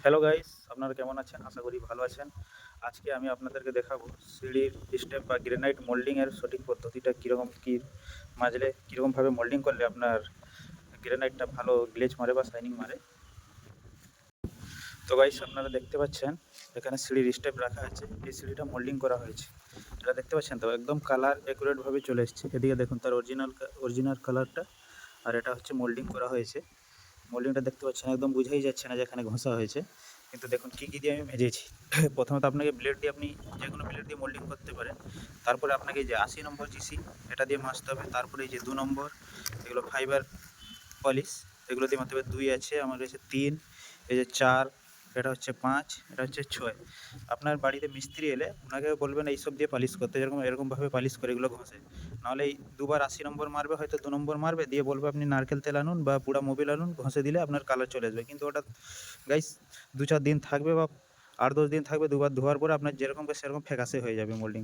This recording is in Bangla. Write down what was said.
হ্যালো গাইস, আপনারা কেমন আছেন? আশা করি ভালো আছেন। আজকে আমি আপনাদেরকে দেখাবো সিঁড়ির স্টেপ বা গ্রানাইট মোল্ডিং এর সঠিক পদ্ধতিটা কীরকম কী মাজলে কীরকমভাবে মোল্ডিং করলে আপনার গ্রানাইটটা ভালো গ্লেজ মারে বা শাইনিং মারে। তো গাইস, আপনারা দেখতে পাচ্ছেন এখানে সিঁড়ির স্টেপ রাখা আছে। এই সিঁড়িটা মোল্ডিং করা হয়েছে। এটা দেখতে পাচ্ছেন তো, একদম কালার অ্যাকুরেটভাবে চলে এসছে। এদিকে দেখুন তার অরিজিনাল কালারটা, আর এটা হচ্ছে মোল্ডিং করা হয়েছে। মোল্ডিংটা দেখতে পাচ্ছেন, একদম বোঝাই যাচ্ছে না যে এখানে ঘষা হয়েছে। কিন্তু দেখুন কী কী দিয়ে আমি ভেজেছি। প্রথমত আপনাকে ব্লেড দিয়ে, আপনি যে কোনো ব্লেড দিয়ে মোল্ডিং করতে পারেন। তারপরে আপনাকে এই যে 80 নম্বর জিসি এটা দিয়ে মাজতে হবে। তারপরে এই যে 2 নম্বর, এগুলো ফাইবার পলিশ, এগুলো দিয়ে মারতে হবে। 2 আছে, আমার কাছে 3, এই যে 4, এটা হচ্ছে 5, এটা হচ্ছে 6। আপনার বাড়িতে মিস্ত্রি এলে ওনাকে বলবেন এইসব দিয়ে পালিশ করতে, যেরকম এরকমভাবে পালিশ করে এগুলো ঘষে। নাহলে এই দুবার 80 নম্বর মারবে, হয়তো 2 নম্বর মারবে, দিয়ে বলবে আপনি নারকেল তেল আনুন বা পুরা মোবিল আনুন, ঘষে দিলে আপনার কালার চলে আসবে। কিন্তু ওটা গাইস 2-4 দিন থাকবে বা 8-10 দিন থাকবে। দুবার ধোয়ার পরে আপনার যেরকম সেরকম ফ্যাকাশে হয়ে যাবে মোল্ডিং।